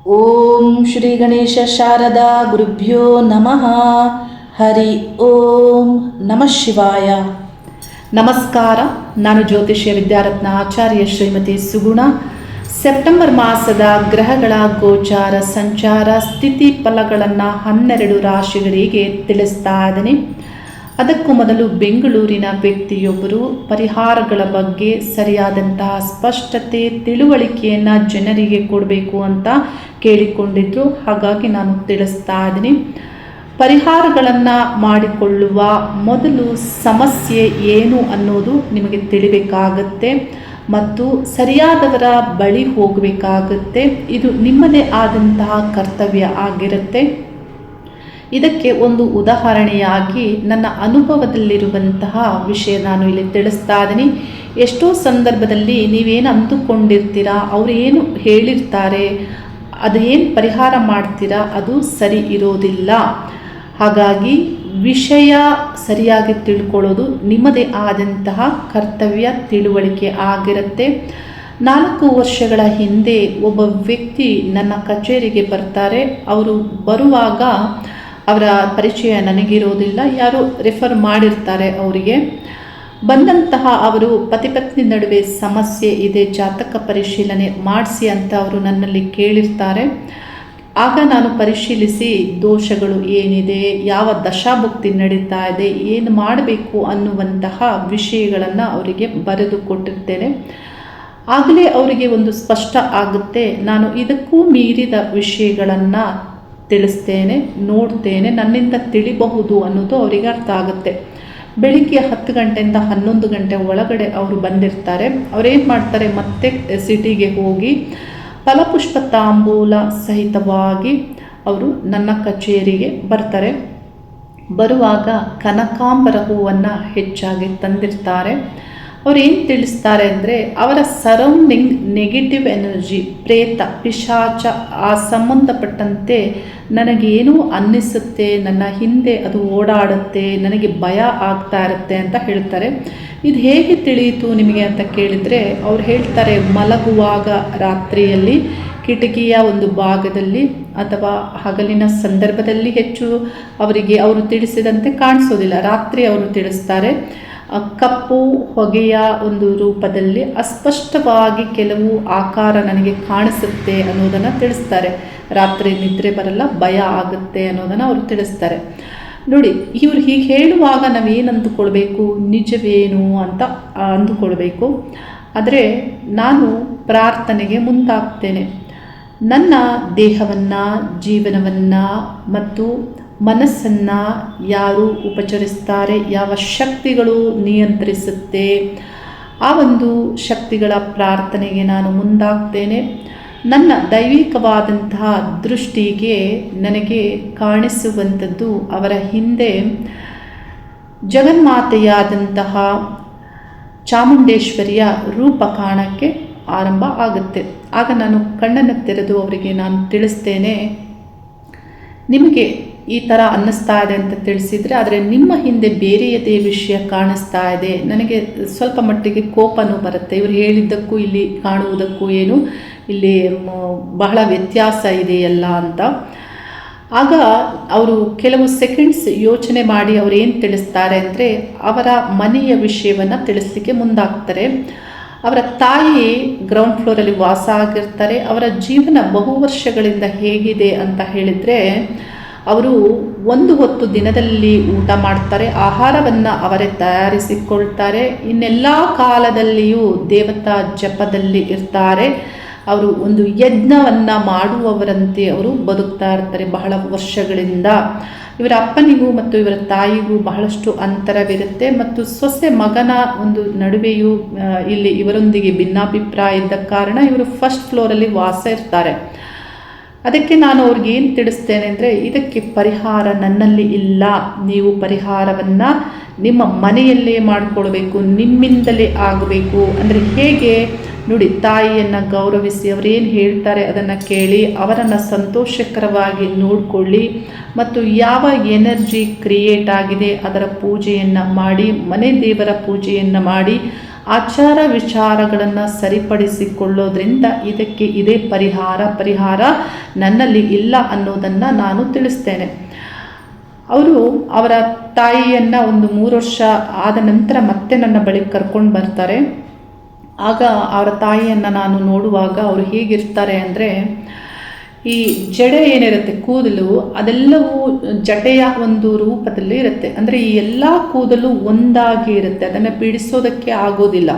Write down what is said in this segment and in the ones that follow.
ಓಂ ಶ್ರೀ ಗಣೇಶ ಶಾರದಾ ಗುರುಭ್ಯೋ ನಮಃ. ಹರಿ ಓಂ ನಮಃ ಶಿವಾಯ. ನಮಸ್ಕಾರ. ನಾನು ಜ್ಯೋತಿಷ್ಯ ವಿದ್ಯಾರತ್ನ ಆಚಾರ್ಯ ಶ್ರೀಮತಿ ಸುಗುಣ. ಸೆಪ್ಟೆಂಬರ್ ಮಾಸದ ಗ್ರಹಗಳ ಗೋಚಾರ ಸಂಚಾರ ಸ್ಥಿತಿ ಫಲಗಳನ್ನು 12 ರಾಶಿಗಳಿಗೆ ತಿಳಿಸ್ತಾ ಇದ್ದೀನಿ. ಅದಕ್ಕೂ ಮೊದಲು ಬೆಂಗಳೂರಿನ ವ್ಯಕ್ತಿಯೊಬ್ಬರು ಪರಿಹಾರಗಳ ಬಗ್ಗೆ ಸರಿಯಾದಂತಹ ಸ್ಪಷ್ಟತೆ ತಿಳುವಳಿಕೆಯನ್ನು ಜನರಿಗೆ ಕೊಡಬೇಕು ಅಂತ ಕೇಳಿಕೊಂಡಿದ್ರು. ಹಾಗಾಗಿ ನಾನು ತಿಳಿಸ್ತಾ ಇದ್ದೀನಿ. ಪರಿಹಾರಗಳನ್ನು ಮಾಡಿಕೊಳ್ಳುವ ಮೊದಲು ಸಮಸ್ಯೆ ಏನು ಅನ್ನೋದು ನಿಮಗೆ ತಿಳಿಬೇಕಾಗತ್ತೆ ಮತ್ತು ಸರಿಯಾದವರ ಬಳಿ ಹೋಗಬೇಕಾಗತ್ತೆ. ಇದು ನಿಮ್ಮದೇ ಆದಂತಹ ಕರ್ತವ್ಯ ಆಗಿರುತ್ತೆ. ಇದಕ್ಕೆ ಒಂದು ಉದಾಹರಣೆಯಾಗಿ ನನ್ನ ಅನುಭವದಲ್ಲಿರುವಂತಹ ವಿಷಯ ನಾನು ಇಲ್ಲಿ ತಿಳಿಸ್ತಾ ಇದ್ದೀನಿ. ಎಷ್ಟೋ ಸಂದರ್ಭದಲ್ಲಿ ನೀವೇನು ಅಂದುಕೊಂಡಿರ್ತೀರಾ, ಅವರು ಏನು ಹೇಳಿರ್ತಾರೆ, ಅದೇನು ಪರಿಹಾರ ಮಾಡ್ತೀರಾ ಅದು ಸರಿ ಇರೋದಿಲ್ಲ. ಹಾಗಾಗಿ ವಿಷಯ ಸರಿಯಾಗಿ ತಿಳ್ಕೊಳ್ಳೋದು ನಿಮ್ಮದೇ ಆದಂತಹ ಕರ್ತವ್ಯ ತಿಳುವಳಿಕೆ ಆಗಿರುತ್ತೆ. 4 ವರ್ಷಗಳ ಹಿಂದೆ ಒಬ್ಬ ವ್ಯಕ್ತಿ ನನ್ನ ಕಚೇರಿಗೆ ಬರ್ತಾರೆ. ಅವರು ಬರುವಾಗ ಅವರ ಪರಿಚಯ ನನಗಿರೋದಿಲ್ಲ, ಯಾರೋ ರೆಫರ್ ಮಾಡಿರ್ತಾರೆ. ಅವರಿಗೆ ಬಂದಂತಹ ಅವರು ಪತಿ ನಡುವೆ ಸಮಸ್ಯೆ ಇದೆ, ಜಾತಕ ಪರಿಶೀಲನೆ ಮಾಡಿಸಿ ಅಂತ ಅವರು ನನ್ನಲ್ಲಿ ಕೇಳಿರ್ತಾರೆ. ಆಗ ನಾನು ಪರಿಶೀಲಿಸಿ ದೋಷಗಳು ಏನಿದೆ, ಯಾವ ದಶಾಭುಕ್ತಿ ನಡೀತಾ ಇದೆ, ಏನು ಮಾಡಬೇಕು ಅನ್ನುವಂತಹ ವಿಷಯಗಳನ್ನು ಅವರಿಗೆ ಬರೆದು ಕೊಟ್ಟಿರ್ತೇನೆ. ಆಗಲೇ ಅವರಿಗೆ ಒಂದು ಸ್ಪಷ್ಟ ಆಗುತ್ತೆ, ನಾನು ಇದಕ್ಕೂ ಮೀರಿದ ವಿಷಯಗಳನ್ನು ತಿಳಿಸ್ತೇನೆ, ನೋಡ್ತೇನೆ, ನನ್ನಿಂದ ತಿಳಿಬಹುದು ಅನ್ನೋದು ಅವರಿಗೆ ಅರ್ಥ ಆಗುತ್ತೆ. ಬೆಳಿಗ್ಗೆ 10 ಗಂಟೆಯಿಂದ 11 ಗಂಟೆ ಒಳಗಡೆ ಅವರು ಬಂದಿರ್ತಾರೆ. ಅವರೇನು ಮಾಡ್ತಾರೆ, ಮತ್ತೆ ಸಿಟಿಗೆ ಹೋಗಿ ಫಲಪುಷ್ಪ ತಾಂಬೂಲ ಸಹಿತವಾಗಿ ಅವರು ನನ್ನ ಕಚೇರಿಗೆ ಬರ್ತಾರೆ. ಬರುವಾಗ ಕನಕಾಂಬರ ಹೂವನ್ನು ಹೆಚ್ಚಾಗಿ ತಂದಿರ್ತಾರೆ. ಅವ್ರು ಏನು ತಿಳಿಸ್ತಾರೆ ಅಂದರೆ, ಅವರ ಸರೌಂಡಿಂಗ್ ನೆಗೆಟಿವ್ ಎನರ್ಜಿ, ಪ್ರೇತ ಪಿಶಾಚ ಆ ಸಂಬಂಧಪಟ್ಟಂತೆ ನನಗೇನೋ ಅನ್ನಿಸುತ್ತೆ, ನನ್ನ ಹಿಂದೆ ಅದು ಓಡಾಡುತ್ತೆ, ನನಗೆ ಭಯ ಆಗ್ತಾ ಇರುತ್ತೆ ಅಂತ ಹೇಳ್ತಾರೆ. ಇದು ಹೇಗೆ ತಿಳಿಯಿತು ನಿಮಗೆ ಅಂತ ಕೇಳಿದರೆ, ಅವ್ರು ಹೇಳ್ತಾರೆ, ಮಲಗುವಾಗ ರಾತ್ರಿಯಲ್ಲಿ ಕಿಟಕಿಯ ಒಂದು ಭಾಗದಲ್ಲಿ ಅಥವಾ ಹಗಲಿನ ಸಂದರ್ಭದಲ್ಲಿ ಹೆಚ್ಚು ಅವರಿಗೆ ಅವರು ತಿಳಿಸಿದಂತೆ ಕಾಣಿಸೋದಿಲ್ಲ. ರಾತ್ರಿ ಅವರು ತಿಳಿಸ್ತಾರೆ, ಕಪ್ಪು ಹೊಗೆಯ ಒಂದು ರೂಪದಲ್ಲಿ ಅಸ್ಪಷ್ಟವಾಗಿ ಕೆಲವು ಆಕಾರ ನನಗೆ ಕಾಣಿಸುತ್ತೆ ಅನ್ನೋದನ್ನು ತಿಳಿಸ್ತಾರೆ. ರಾತ್ರಿ ನಿದ್ರೆ ಬರಲ್ಲ, ಭಯ ಆಗುತ್ತೆ ಅನ್ನೋದನ್ನು ಅವರು ತಿಳಿಸ್ತಾರೆ. ನೋಡಿ, ಇವರು ಹೀಗೆ ಹೇಳುವಾಗ ನಾವೇನು ಅಂದುಕೊಳ್ಬೇಕು, ನಿಜವೇನು ಅಂತ ಅಂದುಕೊಳ್ಬೇಕು. ಆದರೆ ನಾನು ಪ್ರಾರ್ಥನೆಗೆ ಮುಂದಾಗ್ತೇನೆ. ನನ್ನ ದೇಹವನ್ನು, ಜೀವನವನ್ನು ಮತ್ತು ಮನಸ್ಸನ್ನು ಯಾರು ಉಪಚರಿಸ್ತಾರೆ, ಯಾವ ಶಕ್ತಿಗಳು ನಿಯಂತ್ರಿಸುತ್ತೆ, ಆ ಒಂದು ಶಕ್ತಿಗಳ ಪ್ರಾರ್ಥನೆಗೆ ನಾನು ಮುಂದಾಗ್ತೇನೆ. ನನ್ನ ದೈವಿಕವಾದಂತಹ ದೃಷ್ಟಿಗೆ ನನಗೆ ಕಾಣಿಸುವಂಥದ್ದು ಅವರ ಹಿಂದೆ ಜಗನ್ಮಾತೆಯಾದಂತಹ ಚಾಮುಂಡೇಶ್ವರಿಯ ರೂಪ ಕಾಣಕ್ಕೆ ಆರಂಭ ಆಗುತ್ತೆ. ಆಗ ನಾನು ಕಣ್ಣನ್ನು ತೆರೆದು ಅವರಿಗೆ ನಾನು ತಿಳಿಸ್ತೇನೆ, ನಿಮಗೆ ಈ ಥರ ಅನ್ನಿಸ್ತಾ ಇದೆ ಅಂತ ತಿಳಿಸಿದರೆ, ಆದರೆ ನಿಮ್ಮ ಹಿಂದೆ ಬೇರೆಯದೇ ವಿಷಯ ಕಾಣಿಸ್ತಾ ಇದೆ, ನನಗೆ ಸ್ವಲ್ಪ ಮಟ್ಟಿಗೆ ಕೋಪನೂ ಬರುತ್ತೆ. ಇವರು ಹೇಳಿದ್ದಕ್ಕೂ ಇಲ್ಲಿ ಕಾಣುವುದಕ್ಕೂ ಏನು ಇಲ್ಲಿ ಬಹಳ ವ್ಯತ್ಯಾಸ ಇದೆಯಲ್ಲ ಅಂತ. ಆಗ ಅವರು ಕೆಲವು ಸೆಕೆಂಡ್ಸ್ ಯೋಚನೆ ಮಾಡಿ ಅವರು ಏನು ತಿಳಿಸ್ತಾರೆ ಅಂದರೆ, ಅವರ ಮನೆಯ ವಿಷಯವನ್ನು ತಿಳಿಸ್ಲಿಕ್ಕೆ ಮುಂದಾಗ್ತಾರೆ. ಅವರ ತಾಯಿ ಗ್ರೌಂಡ್ ಫ್ಲೋರಲ್ಲಿ ವಾಸ ಆಗಿರ್ತಾರೆ. ಅವರ ಜೀವನ ಬಹು ವರ್ಷಗಳಿಂದ ಹೇಗಿದೆ ಅಂತ ಹೇಳಿದರೆ, ಅವರು ಒಂದು ಹೊತ್ತು ದಿನದಲ್ಲಿ ಊಟ ಮಾಡ್ತಾರೆ, ಆಹಾರವನ್ನು ಅವರೇ ತಯಾರಿಸಿಕೊಳ್ತಾರೆ, ಇನ್ನೆಲ್ಲ ಕಾಲದಲ್ಲಿಯೂ ದೇವತಾ ಜಪದಲ್ಲಿ ಇರ್ತಾರೆ. ಅವರು ಒಂದು ಯಜ್ಞವನ್ನು ಮಾಡುವವರಂತೆ ಅವರು ಬದುಕ್ತಾ ಇರ್ತಾರೆ ಬಹಳ ವರ್ಷಗಳಿಂದ. ಇವರ ಅಪ್ಪನಿಗೂ ಮತ್ತು ಇವರ ತಾಯಿಗೂ ಬಹಳಷ್ಟು ಅಂತರವಿರುತ್ತೆ ಮತ್ತು ಸೊಸೆ ಮಗನ ಒಂದು ನಡುವೆಯೂ ಇಲ್ಲಿ ಇವರೊಂದಿಗೆ ಭಿನ್ನಾಭಿಪ್ರಾಯ ಇದ್ದ ಕಾರಣ ಇವರು ಫಸ್ಟ್ ಫ್ಲೋರಲ್ಲಿ ವಾಸ ಇರ್ತಾರೆ. ಅದಕ್ಕೆ ನಾನು ಅವ್ರಿಗೆ ಏನು ತಿಳಿಸ್ತೇನೆ ಅಂದರೆ, ಇದಕ್ಕೆ ಪರಿಹಾರ ನನ್ನಲ್ಲಿ ಇಲ್ಲ, ನೀವು ಪರಿಹಾರವನ್ನು ನಿಮ್ಮ ಮನೆಯಲ್ಲೇ ಮಾಡಿಕೊಳ್ಬೇಕು, ನಿಮ್ಮಿಂದಲೇ ಆಗಬೇಕು. ಅಂದರೆ ಹೇಗೆ ನೋಡಿ, ತಾಯಿಯನ್ನು ಗೌರವಿಸಿ ಅವರೇನು ಹೇಳ್ತಾರೆ ಅದನ್ನು ಕೇಳಿ ಅವರನ್ನು ಸಂತೋಷಕರವಾಗಿ ನೋಡಿಕೊಳ್ಳಿ ಮತ್ತು ಯಾವ ಎನರ್ಜಿ ಕ್ರಿಯೇಟ್ ಆಗಿದೆ ಅದರ ಪೂಜೆಯನ್ನು ಮಾಡಿ, ಮನೆ ದೇವರ ಪೂಜೆಯನ್ನು ಮಾಡಿ, ಆಚಾರ ವಿಚಾರಗಳನ್ನು ಸರಿಪಡಿಸಿಕೊಳ್ಳೋದ್ರಿಂದ ಇದಕ್ಕೆ ಇದೇ ಪರಿಹಾರ ನನ್ನಲ್ಲಿ ಇಲ್ಲ ಅನ್ನೋದನ್ನು ನಾನು ತಿಳಿಸ್ತೇನೆ. ಅವರ ತಾಯಿಯನ್ನು ಒಂದು 3 ವರ್ಷ ಆದ ನಂತರ ಮತ್ತೆ ನನ್ನ ಬಳಿ ಕರ್ಕೊಂಡು ಬರ್ತಾರೆ. ಆಗ ಅವರ ತಾಯಿಯನ್ನು ನಾನು ನೋಡುವಾಗ ಅವರು ಹೇಗಿರ್ತಾರೆ ಅಂದರೆ, ಈ ಜಡೆ ಏನಿರುತ್ತೆ, ಕೂದಲು ಅದೆಲ್ಲವೂ ಜಟೆಯ ಒಂದು ರೂಪದಲ್ಲಿ ಇರುತ್ತೆ. ಅಂದರೆ ಈ ಎಲ್ಲ ಕೂದಲು ಒಂದಾಗಿ ಇರುತ್ತೆ, ಅದನ್ನು ಬಿಡಿಸೋದಕ್ಕೆ ಆಗೋದಿಲ್ಲ.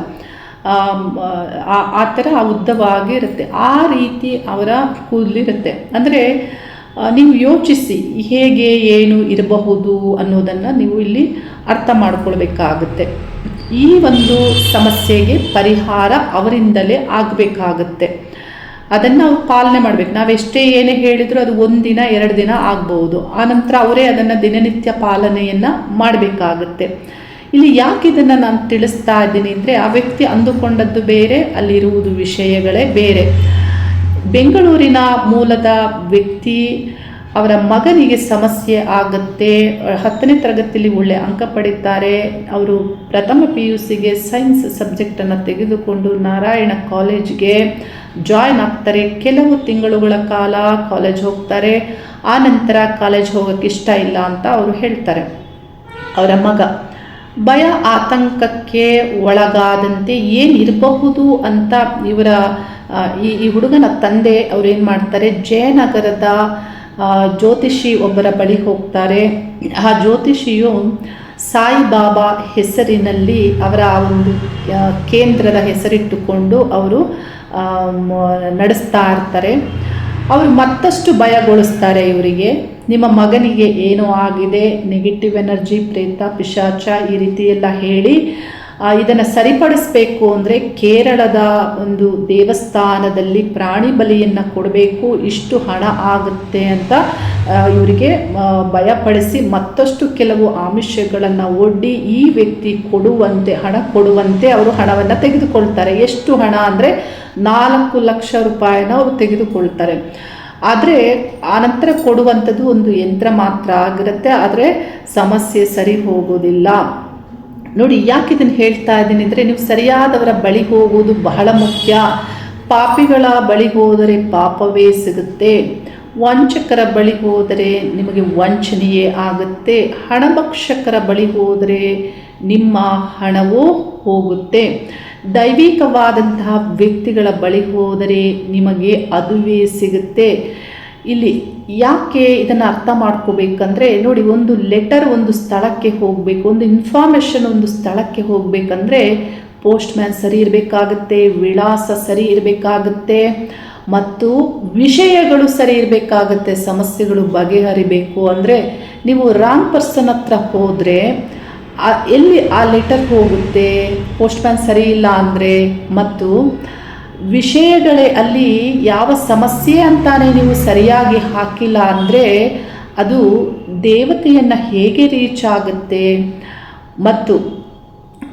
ಆ ಥರ ಉದ್ದವಾಗಿ ಇರುತ್ತೆ. ಆ ರೀತಿ ಅವರ ಕೂದಲಿರುತ್ತೆ. ಅಂದರೆ ನೀವು ಯೋಚಿಸಿ ಹೇಗೆ ಏನು ಇರಬಹುದು ಅನ್ನೋದನ್ನು ನೀವು ಇಲ್ಲಿ ಅರ್ಥ ಮಾಡ್ಕೊಳ್ಬೇಕಾಗುತ್ತೆ. ಈ ಒಂದು ಸಮಸ್ಯೆಗೆ ಪರಿಹಾರ ಅವರಿಂದಲೇ ಆಗಬೇಕಾಗುತ್ತೆ. ಅದನ್ನು ಅವ್ರು ಪಾಲನೆ ಮಾಡಬೇಕು. ನಾವೆಷ್ಟೇ ಏನೇ ಹೇಳಿದರೂ ಅದು 1 ದಿನ 2 ದಿನ ಆಗ್ಬೋದು. ಆನಂತರ ಅವರೇ ಅದನ್ನು ದಿನನಿತ್ಯ ಪಾಲನೆಯನ್ನು ಮಾಡಬೇಕಾಗುತ್ತೆ. ಇಲ್ಲಿ ಯಾಕೆ ಇದನ್ನು ನಾನು ತಿಳಿಸ್ತಾ ಇದ್ದೀನಿ ಅಂದರೆ, ಆ ವ್ಯಕ್ತಿ ಅಂದುಕೊಂಡದ್ದು ಬೇರೆ, ಅಲ್ಲಿರುವುದು ವಿಷಯಗಳೇ ಬೇರೆ. ಬೆಂಗಳೂರಿನ ಮೂಲದ ವ್ಯಕ್ತಿ, ಅವರ ಮಗನಿಗೆ ಸಮಸ್ಯೆ ಆಗುತ್ತೆ. 10ನೇ ತರಗತಿಯಲ್ಲಿ ಒಳ್ಳೆ ಅಂಕ ಪಡೀತಾರೆ. ಅವರು ಪ್ರಥಮ PUCಗೆ ಸೈನ್ಸ್ ಸಬ್ಜೆಕ್ಟನ್ನು ತೆಗೆದುಕೊಂಡು ನಾರಾಯಣ ಕಾಲೇಜ್ಗೆ ಜಾಯ್ನ್ ಆಗ್ತಾರೆ. ಕೆಲವು ತಿಂಗಳುಗಳ ಕಾಲ ಕಾಲೇಜ್ ಹೋಗ್ತಾರೆ. ಆ ನಂತರ ಕಾಲೇಜ್ ಹೋಗೋಕ್ಕೆ ಇಷ್ಟ ಇಲ್ಲ ಅಂತ ಅವರು ಹೇಳ್ತಾರೆ. ಅವರ ಮಗ ಭಯ ಆತಂಕಕ್ಕೆ ಒಳಗಾದಂತೆ ಏನಿರಬಹುದು ಅಂತ ಈ ಹುಡುಗನ ತಂದೆ ಅವ್ರೇನು ಮಾಡ್ತಾರೆ, ಜಯನಗರದ ಜ್ಯೋತಿಷಿ ಒಬ್ಬರ ಬಳಿ ಹೋಗ್ತಾರೆ. ಆ ಜ್ಯೋತಿಷಿಯು ಸಾಯಿಬಾಬಾ ಹೆಸರಿನಲ್ಲಿ ಅವರ ಒಂದು ಕೇಂದ್ರದ ಹೆಸರಿಟ್ಟುಕೊಂಡು ಅವರು ನಡೆಸ್ತಾ ಇರ್ತಾರೆ. ಅವರು ಮತ್ತಷ್ಟು ಭಯಗೊಳಿಸ್ತಾರೆ ಇವರಿಗೆ. ನಿಮ್ಮ ಮಗನಿಗೆ ಏನೋ ಆಗಿದೆ, ನೆಗೆಟಿವ್ ಎನರ್ಜಿ, ಪ್ರೇತ, ಪಿಶಾಚ ಈ ರೀತಿ ಎಲ್ಲ ಹೇಳಿ ಇದನ್ನು ಸರಿಪಡಿಸಬೇಕು ಅಂದರೆ ಕೇರಳದ ಒಂದು ದೇವಸ್ಥಾನದಲ್ಲಿ ಪ್ರಾಣಿ ಬಲಿಯನ್ನು ಕೊಡಬೇಕು, ಇಷ್ಟು ಹಣ ಆಗುತ್ತೆ ಅಂತ ಇವರಿಗೆ ಭಯಪಡಿಸಿ ಮತ್ತಷ್ಟು ಕೆಲವು ಆಮಿಷಗಳನ್ನು ಒಡ್ಡಿ ಈ ವ್ಯಕ್ತಿ ಹಣ ಕೊಡುವಂತೆ ಅವರು ಹಣವನ್ನು ತೆಗೆದುಕೊಳ್ತಾರೆ. ಎಷ್ಟು ಹಣ ಅಂದರೆ 4 ಲಕ್ಷ ರೂಪಾಯಿನ ಅವರು ತೆಗೆದುಕೊಳ್ತಾರೆ. ಆದರೆ ಆನಂತರ ಕೊಡುವಂಥದ್ದು ಒಂದು ಯಂತ್ರ ಮಾತ್ರ ಆಗಿರುತ್ತೆ. ಆದರೆ ಸಮಸ್ಯೆ ಸರಿ ಹೋಗೋದಿಲ್ಲ. ನೋಡಿ, ಯಾಕೆ ಇದನ್ನು ಹೇಳ್ತಾ ಇದ್ದೀನಿ ಅಂದರೆ, ನೀವು ಸರಿಯಾದವರ ಬಳಿ ಹೋಗುವುದು ಬಹಳ ಮುಖ್ಯ. ಪಾಪಿಗಳ ಬಳಿ ಹೋದರೆ ಪಾಪವೇ ಸಿಗುತ್ತೆ. ವಂಚಕರ ಬಳಿ ಹೋದರೆ ನಿಮಗೆ ವಂಚನೆಯೇ ಆಗುತ್ತೆ. ಹಣಭಕ್ಷಕರ ಬಳಿ ಹೋದರೆ ನಿಮ್ಮ ಹಣವೂ ಹೋಗುತ್ತೆ. ದೈವಿಕವಾದಂತಹ ವ್ಯಕ್ತಿಗಳ ಬಳಿ ಹೋದರೆ ನಿಮಗೆ ಅದುವೇ ಸಿಗುತ್ತೆ. ಇಲ್ಲಿ ಯಾಕೆ ಇದನ್ನು ಅರ್ಥ ಮಾಡ್ಕೋಬೇಕಂದ್ರೆ, ನೋಡಿ, ಒಂದು ಲೆಟರ್ ಒಂದು ಸ್ಥಳಕ್ಕೆ ಹೋಗಬೇಕು, ಒಂದು ಇನ್ಫಾರ್ಮೇಷನ್ ಒಂದು ಸ್ಥಳಕ್ಕೆ ಹೋಗಬೇಕಂದ್ರೆ ಪೋಸ್ಟ್ ಮ್ಯಾನ್ ಸರಿ ಇರಬೇಕಾಗುತ್ತೆ, ವಿಳಾಸ ಸರಿ ಇರಬೇಕಾಗುತ್ತೆ, ಮತ್ತು ವಿಷಯಗಳು ಸರಿ ಇರಬೇಕಾಗುತ್ತೆ. ಸಮಸ್ಯೆಗಳು ಬಗೆಹರಿಬೇಕು ಅಂದರೆ ನೀವು ರಾಂಗ್ ಪರ್ಸನ್ ಹತ್ರ ಹೋದರೆ ಎಲ್ಲಿ ಆ ಲೆಟರ್ ಹೋಗುತ್ತೆ, ಪೋಸ್ಟ್ ಮ್ಯಾನ್ ಸರಿ ಇಲ್ಲ ಅಂದರೆ, ಮತ್ತು ವಿಷಯಗಳೇ ಅಲ್ಲಿ ಯಾವ ಸಮಸ್ಯೆ ಅಂತಾನೆ ನೀವು ಸರಿಯಾಗಿ ಹಾಕಿಲ್ಲ ಅಂದರೆ ಅದು ದೇವತೆಯನ್ನು ಹೇಗೆ ರೀಚ್ ಆಗುತ್ತೆ, ಮತ್ತು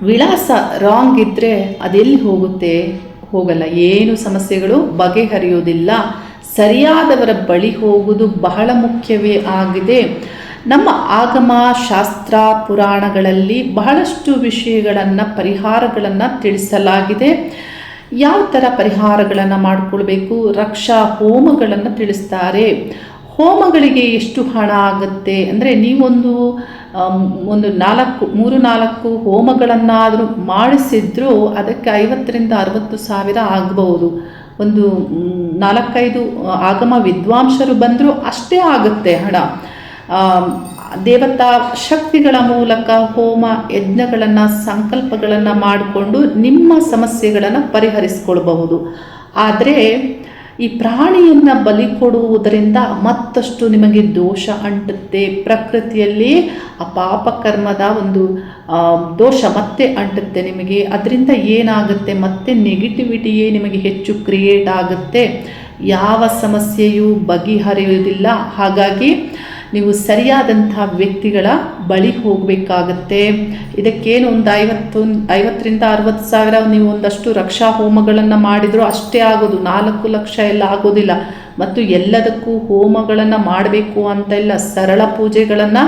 ವಿಳಾಸ ರಾಂಗ್ ಇದ್ದರೆ ಅದೆಲ್ಲಿ ಹೋಗುತ್ತೆ, ಹೋಗಲ್ಲ. ಏನು ಸಮಸ್ಯೆಗಳು ಬಗೆಹರಿಯೋದಿಲ್ಲ. ಸರಿಯಾದವರ ಬಳಿ ಹೋಗುವುದು ಬಹಳ ಮುಖ್ಯವೇ ಆಗಿದೆ. ನಮ್ಮ ಆಗಮ ಶಾಸ್ತ್ರ ಪುರಾಣಗಳಲ್ಲಿ ಬಹಳಷ್ಟು ವಿಷಯಗಳನ್ನು ಪರಿಹಾರಗಳನ್ನು ತಿಳಿಸಲಾಗಿದೆ. ಯಾವ ಥರ ಪರಿಹಾರಗಳನ್ನು ಮಾಡಿಕೊಳ್ಬೇಕು, ರಕ್ಷಾ ಹೋಮಗಳನ್ನು ತಿಳಿಸ್ತಾರೆ. ಹೋಮಗಳಿಗೆ ಎಷ್ಟು ಹಣ ಆಗುತ್ತೆ ಅಂದರೆ, ನೀವೊಂದು 3-4 ಹೋಮಗಳನ್ನಾದರೂ ಮಾಡಿಸಿದ್ರೂ ಅದಕ್ಕೆ 50,000 to 60,000 ಆಗಬಹುದು. ಒಂದು 4-5 ಆಗಮ ವಿದ್ವಾಂಸರು ಬಂದರೂ ಅಷ್ಟೇ ಆಗುತ್ತೆ ಹಣ. ದೇವತಾ ಶಕ್ತಿಗಳ ಮೂಲಕ ಹೋಮ ಯಜ್ಞಗಳನ್ನು ಸಂಕಲ್ಪಗಳನ್ನು ಮಾಡಿಕೊಂಡು ನಿಮ್ಮ ಸಮಸ್ಯೆಗಳನ್ನು ಪರಿಹರಿಸಿಕೊಳ್ಬಹುದು. ಆದರೆ ಈ ಪ್ರಾಣಿಯನ್ನು ಬಲಿ ಕೊಡುವುದರಿಂದ ಮತ್ತಷ್ಟು ನಿಮಗೆ ದೋಷ ಅಂಟುತ್ತೆ. ಪ್ರಕೃತಿಯಲ್ಲಿ ಆ ಪಾಪಕರ್ಮದ ಒಂದು ದೋಷ ಮತ್ತೆ ಅಂಟುತ್ತೆ ನಿಮಗೆ. ಅದರಿಂದ ಏನಾಗುತ್ತೆ, ಮತ್ತೆ ನೆಗೆಟಿವಿಟಿಯೇ ನಿಮಗೆ ಹೆಚ್ಚು ಕ್ರಿಯೇಟ್ ಆಗುತ್ತೆ. ಯಾವ ಸಮಸ್ಯೆಯೂ ಬಗೆಹರಿಯುವುದಿಲ್ಲ. ಹಾಗಾಗಿ ನೀವು ಸರಿಯಾದಂಥ ವ್ಯಕ್ತಿಗಳ ಬಳಿ ಹೋಗಬೇಕಾಗತ್ತೆ. ಇದಕ್ಕೇನು ಒಂದು 50,000 to 60,000 ನೀವು ಒಂದಷ್ಟು ರಕ್ಷಾ ಹೋಮಗಳನ್ನು ಮಾಡಿದರೂ ಅಷ್ಟೇ ಆಗೋದು. 4 ಲಕ್ಷ ಎಲ್ಲ ಆಗೋದಿಲ್ಲ. ಮತ್ತು ಎಲ್ಲದಕ್ಕೂ ಹೋಮಗಳನ್ನು ಮಾಡಬೇಕು ಅಂತ ಇಲ್ಲ. ಸರಳ ಪೂಜೆಗಳನ್ನು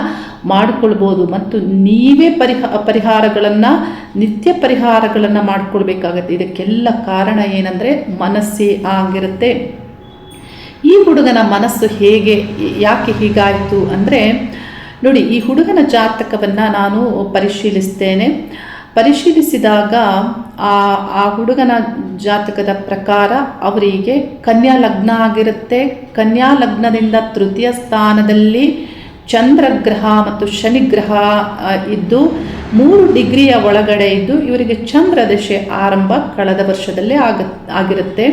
ಮಾಡಿಕೊಳ್ಬೋದು. ಮತ್ತು ನೀವೇ ಪರಿಹಾರಗಳನ್ನು ನಿತ್ಯ ಪರಿಹಾರಗಳನ್ನು ಮಾಡಿಕೊಳ್ಬೇಕಾಗತ್ತೆ. ಇದಕ್ಕೆಲ್ಲ ಕಾರಣ ಏನಂದರೆ ಮನಸ್ಸೇ ಆಗಿರುತ್ತೆ. ಈ ಹುಡುಗನ ಮನಸ್ಸು ಯಾಕೆ ಹೀಗಾಯಿತು ಅಂದರೆ ನೋಡಿ, ಈ ಹುಡುಗನ ಜಾತಕವನ್ನು ನಾನು ಪರಿಶೀಲಿಸಿದಾಗ ಆ ಹುಡುಗನ ಜಾತಕದ ಪ್ರಕಾರ ಅವರಿಗೆ ಕನ್ಯಾ ಲಗ್ನ ಆಗಿರುತ್ತೆ. ಕನ್ಯಾ ಲಗ್ನದಿಂದ ತೃತೀಯ ಸ್ಥಾನದಲ್ಲಿ ಚಂದ್ರಗ್ರಹ ಮತ್ತು ಶನಿಗ್ರಹ ಇದ್ದು 3 ಡಿಗ್ರಿಯ ಒಳಗಡೆ ಇದ್ದು ಇವರಿಗೆ ಚಂದ್ರ ದಶೆ ಆರಂಭ ಕಳೆದ ವರ್ಷದಲ್ಲೇ ಆಗಿರುತ್ತೆ.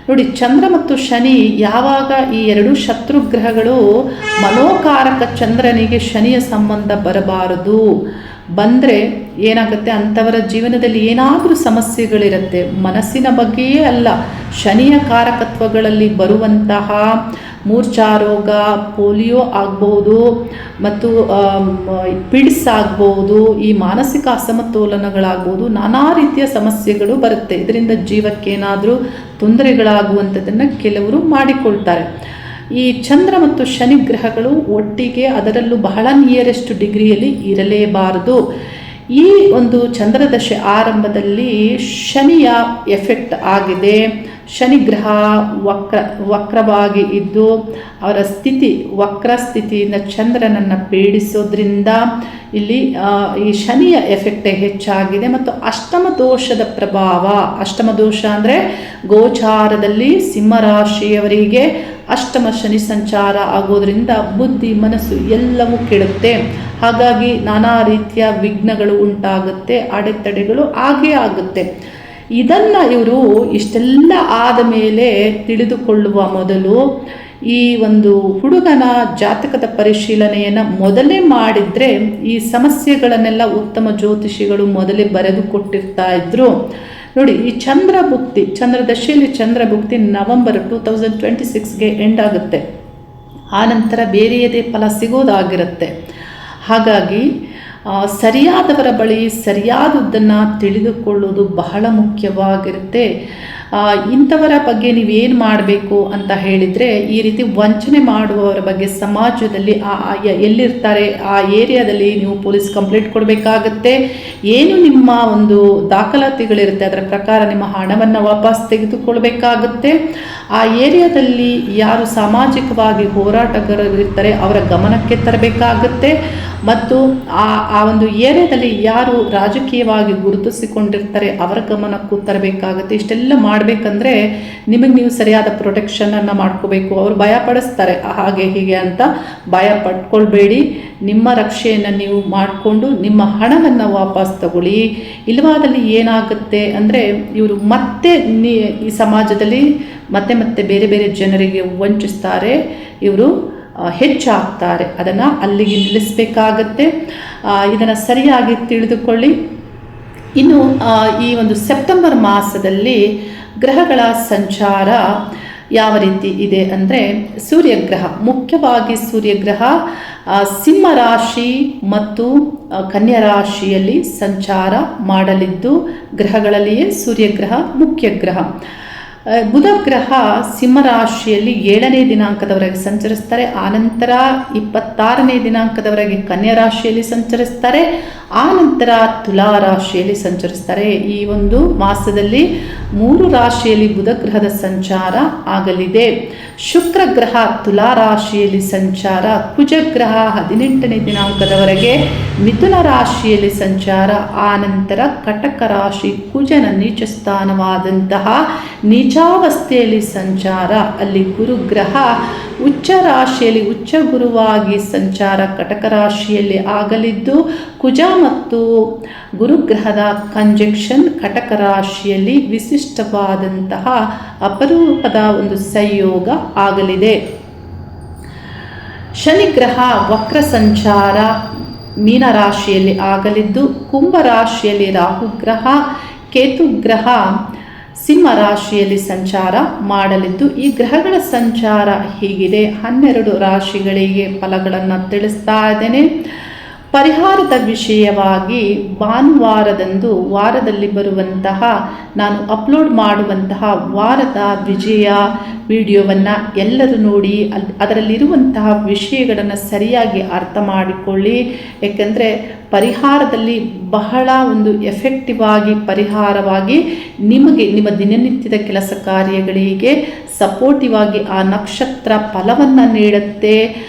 ನೋಡಿ, ಚಂದ್ರ ಮತ್ತು ಶನಿ ಯಾವಾಗ ಈ 2 ಶತ್ರುಗ್ರಹಗಳು ಮನೋಕಾರಕ ಚಂದ್ರನಿಗೆ ಶನಿಯ ಸಂಬಂಧ ಬರಬಾರದು, ಬಂದರೆ ಏನಾಗುತ್ತೆ, ಅಂಥವರ ಜೀವನದಲ್ಲಿ ಏನಾದರೂ ಸಮಸ್ಯೆಗಳಿರುತ್ತೆ. ಮನಸ್ಸಿನ ಬಗ್ಗೆಯೇ ಅಲ್ಲ, ಶನಿಯ ಕಾರಕತ್ವಗಳಲ್ಲಿ ಬರುವಂತಹ ಮೂರ್ಛಾರೋಗ, ಪೋಲಿಯೋ ಆಗ್ಬೋದು, ಮತ್ತು ಪಿಡ್ಸ್ ಆಗ್ಬೋದು, ಈ ಮಾನಸಿಕ ಅಸಮತೋಲನಗಳಾಗ್ಬೋದು, ನಾನಾ ರೀತಿಯ ಸಮಸ್ಯೆಗಳು ಬರುತ್ತೆ. ಇದರಿಂದ ಜೀವಕ್ಕೇನಾದರೂ ತೊಂದರೆಗಳಾಗುವಂಥದ್ದನ್ನು ಕೆಲವರು ಮಾಡಿಕೊಳ್ತಾರೆ. ಈ ಚಂದ್ರ ಮತ್ತು ಶನಿ ಗ್ರಹಗಳು ಒಟ್ಟಿಗೆ, ಅದರಲ್ಲೂ ಬಹಳ ನಿಯರೆಸ್ಟ್ ಡಿಗ್ರಿಯಲ್ಲಿ ಇರಲೇಬಾರದು. ಈ ಒಂದು ಚಂದ್ರದಶೆ ಆರಂಭದಲ್ಲಿ ಶನಿಯ ಎಫೆಕ್ಟ್ ಆಗಿದೆ. ಶನಿಗ್ರಹ ವಕ್ರವಾಗಿ ಇದ್ದು ಅವರ ವಕ್ರ ಸ್ಥಿತಿಯಿಂದ ಚಂದ್ರನನ್ನು ಪೀಡಿಸೋದ್ರಿಂದ ಇಲ್ಲಿ ಈ ಶನಿಯ ಎಫೆಕ್ಟ್ ಹೆಚ್ಚಾಗಿದೆ. ಮತ್ತು ಅಷ್ಟಮ ದೋಷದ ಪ್ರಭಾವ, ಅಷ್ಟಮ ದೋಷ ಅಂದರೆ ಗೋಚಾರದಲ್ಲಿ ಸಿಂಹರಾಶಿಯವರಿಗೆ ಅಷ್ಟಮ ಶನಿ ಸಂಚಾರ ಆಗೋದ್ರಿಂದ ಬುದ್ಧಿ, ಮನಸ್ಸು ಎಲ್ಲವೂ ಕೆಡುತ್ತೆ. ಹಾಗಾಗಿ ನಾನಾ ರೀತಿಯ ವಿಘ್ನಗಳು ಉಂಟಾಗುತ್ತೆ, ಅಡೆತಡೆಗಳು ಆಗೇ ಆಗುತ್ತೆ. ಇದನ್ನು ಇವರು ಇಷ್ಟೆಲ್ಲ ಆದ ಮೇಲೆ ತಿಳಿದುಕೊಳ್ಳುವ ಮೊದಲು ಈ ಒಂದು ಹುಡುಗನ ಜಾತಕದ ಪರಿಶೀಲನೆಯನ್ನು ಮೊದಲೇ ಮಾಡಿದರೆ ಈ ಸಮಸ್ಯೆಗಳನ್ನೆಲ್ಲ ಉತ್ತಮ ಜ್ಯೋತಿಷಿಗಳು ಮೊದಲೇ ಬರೆದು ಕೊಟ್ಟಿರ್ತಾ ಇದ್ರು. ನೋಡಿ, ಈ ಚಂದ್ರ ದಶೆಯಲ್ಲಿ ಚಂದ್ರಭುಕ್ತಿ ನವೆಂಬರ್ 2026ಗೆ ಎಂಡ್ ಆಗುತ್ತೆ. ಆನಂತರ ಬೇರೆಯದೇ ಫಲ ಸಿಗೋದಾಗಿರುತ್ತೆ. ಹಾಗಾಗಿ ಸರಿಯಾದವರ ಬಳಿ ಸರಿಯಾದದ್ದನ್ನು ತಿಳಿದುಕೊಳ್ಳೋದು ಬಹಳ ಮುಖ್ಯವಾಗಿರುತ್ತೆ. ಇಂಥವರ ಬಗ್ಗೆ ನೀವೇನು ಮಾಡಬೇಕು ಅಂತ ಹೇಳಿದರೆ, ಈ ರೀತಿ ವಂಚನೆ ಮಾಡುವವರ ಬಗ್ಗೆ ಸಮಾಜದಲ್ಲಿ ಎಲ್ಲಿರ್ತಾರೆ ಆ ಏರಿಯಾದಲ್ಲಿ ನೀವು ಪೊಲೀಸ್ ಕಂಪ್ಲೇಂಟ್ ಕೊಡಬೇಕಾಗತ್ತೆ. ಏನು ನಿಮ್ಮ ಒಂದು ದಾಖಲಾತಿಗಳಿರುತ್ತೆ ಅದರ ಪ್ರಕಾರ ನಿಮ್ಮ ಹಣವನ್ನು ವಾಪಸ್ ತೆಗೆದುಕೊಳ್ಬೇಕಾಗುತ್ತೆ. ಆ ಏರಿಯಾದಲ್ಲಿ ಯಾರು ಸಾಮಾಜಿಕವಾಗಿ ಹೋರಾಟಗಾರರು ಇರ್ತಾರೆ ಅವರ ಗಮನಕ್ಕೆ ತರಬೇಕಾಗುತ್ತೆ. ಮತ್ತು ಆ ಒಂದು ಏರಿಯಾದಲ್ಲಿ ಯಾರು ರಾಜಕೀಯವಾಗಿ ಗುರುತಿಸಿಕೊಂಡಿರ್ತಾರೆ ಅವರ ಗಮನಕ್ಕೂ ತರಬೇಕಾಗುತ್ತೆ. ಇಷ್ಟೆಲ್ಲ ಮಾಡಬೇಕಂದ್ರೆ ನಿಮಗೆ ನೀವು ಸರಿಯಾದ ಪ್ರೊಟೆಕ್ಷನನ್ನು ಮಾಡ್ಕೋಬೇಕು. ಅವರು ಭಯ ಪಡಿಸ್ತಾರೆ ಹಾಗೆ ಹೀಗೆ ಅಂತ, ಭಯ ಪಡ್ಕೊಳ್ಬೇಡಿ. ನಿಮ್ಮ ರಕ್ಷೆಯನ್ನು ನೀವು ಮಾಡಿಕೊಂಡು ನಿಮ್ಮ ಹಣವನ್ನು ವಾಪಸ್ ತಗೊಳ್ಳಿ. ಇಲ್ಲವಾದಲ್ಲಿ ಏನಾಗುತ್ತೆ ಅಂದರೆ ಇವರು ಮತ್ತೆ ಈ ಸಮಾಜದಲ್ಲಿ ಮತ್ತೆ ಬೇರೆ ಬೇರೆ ಜನರಿಗೆ ವಂಚಿಸ್ತಾರೆ, ಇವರು ಹೆಚ್ಚಾಗ್ತಾರೆ. ಅದನ್ನು ಅಲ್ಲಿಗೆ ನಿಲ್ಲಿಸಬೇಕಾಗತ್ತೆ. ಇದನ್ನು ಸರಿಯಾಗಿ ತಿಳಿದುಕೊಳ್ಳಿ. ಇನ್ನು ಈ ಒಂದು ಸೆಪ್ಟೆಂಬರ್ ಮಾಸದಲ್ಲಿ ಗ್ರಹಗಳ ಸಂಚಾರ ಯಾವ ರೀತಿ ಇದೆ ಅಂದರೆ, ಸೂರ್ಯಗ್ರಹ, ಮುಖ್ಯವಾಗಿ ಸೂರ್ಯಗ್ರಹ ಸಿಂಹ ರಾಶಿ ಮತ್ತು ಕನ್ಯಾ ರಾಶಿಯಲ್ಲಿ ಸಂಚಾರ ಮಾಡಲಿದ್ದು, ಗ್ರಹಗಳಲ್ಲಿಯೇ ಸೂರ್ಯಗ್ರಹ ಮುಖ್ಯ ಗ್ರಹ. ಬುಧ ಗ್ರಹ ಸಿಂಹರಾಶಿಯಲ್ಲಿ 7ನೇ ದಿನಾಂಕದವರೆಗೆ ಸಂಚರಿಸ್ತಾರೆ. ಆನಂತರ 26ನೇ ದಿನಾಂಕದವರೆಗೆ ಕನ್ಯಾ ರಾಶಿಯಲ್ಲಿ ಸಂಚರಿಸ್ತಾರೆ. ಆನಂತರ ತುಲಾ ರಾಶಿಯಲ್ಲಿ ಸಂಚರಿಸ್ತಾರೆ. ಈ ಒಂದು ಮಾಸದಲ್ಲಿ 3 ರಾಶಿಯಲ್ಲಿ ಬುಧ ಗ್ರಹದ ಸಂಚಾರ ಆಗಲಿದೆ. ಶುಕ್ರ ಗ್ರಹ ತುಲಾ ರಾಶಿಯಲ್ಲಿ ಸಂಚಾರ, ಕುಜಗ್ರಹ 18ನೇ ದಿನಾಂಕದವರೆಗೆ ಮಿಥುನ ರಾಶಿಯಲ್ಲಿ ಸಂಚಾರ. ಆನಂತರ ಕಟಕ ರಾಶಿ ಕುಜನ ನೀಚ ಸ್ಥಾನವಾದಂತಹ ನೀಚಾವಸ್ಥೆಯಲ್ಲಿ ಸಂಚಾರ. ಅಲ್ಲಿ ಗುರುಗ್ರಹ ಉಚ್ಚ ರಾಶಿಯಲ್ಲಿ ಉಚ್ಚ ಗುರುವಾಗಿ ಸಂಚಾರ ಕಟಕ ರಾಶಿಯಲ್ಲಿ ಆಗಲಿದ್ದು, ಕುಜ ಮತ್ತು ಗುರುಗ್ರಹದ ಕಂಜಕ್ಷನ್ ಕಟಕ ರಾಶಿಯಲ್ಲಿ ವಿಶಿಷ್ಟವಾದಂತಹ ಅಪರೂಪದ ಒಂದು ಸಂಯೋಗ ಆಗಲಿದೆ. ಶನಿಗ್ರಹ ವಕ್ರ ಸಂಚಾರ ಮೀನರಾಶಿಯಲ್ಲಿ ಆಗಲಿದ್ದು, ಕುಂಭ ರಾಶಿಯಲ್ಲಿ ರಾಹುಗ್ರಹ, ಕೇತುಗ್ರಹ ಸಿಂಹ ರಾಶಿಯಲ್ಲಿ ಸಂಚಾರ ಮಾಡಲಿದ್ದು, ಈ ಗ್ರಹಗಳ ಸಂಚಾರ ಹೀಗಿದೆ. 12 ರಾಶಿಗಳಿಗೆ ಫಲಗಳನ್ನು ತಿಳಿಸ್ತಾ ಇದ್ದೇನೆ. ಪರಿಹಾರದ ವಿಷಯವಾಗಿ ಭಾನುವಾರದಂದು ವಾರದಲ್ಲಿ ಬರುವಂತಹ ನಾನು ಅಪ್ಲೋಡ್ ಮಾಡುವಂತಹ ವಾರದ ವಿಜಯ ವಿಡಿಯೋವನ್ನು ಎಲ್ಲರೂ ನೋಡಿ ಅದರಲ್ಲಿರುವಂತಹ ವಿಷಯಗಳನ್ನು ಸರಿಯಾಗಿ ಅರ್ಥ ಮಾಡಿಕೊಳ್ಳಿ. ಏಕೆಂದರೆ ಪರಿಹಾರದಲ್ಲಿ ಬಹಳ ಒಂದು ಎಫೆಕ್ಟಿವ್ ಆಗಿ ಪರಿಹಾರವಾಗಿ ನಿಮಗೆ ನಿಮ್ಮ ದಿನನಿತ್ಯದ ಕೆಲಸ ಕಾರ್ಯಗಳಿಗೆ ಸಪೋರ್ಟಿವ್ ಆಗಿ ಆ ನಕ್ಷತ್ರ ಫಲವನ್ನು ನೀಡುತ್ತೆ.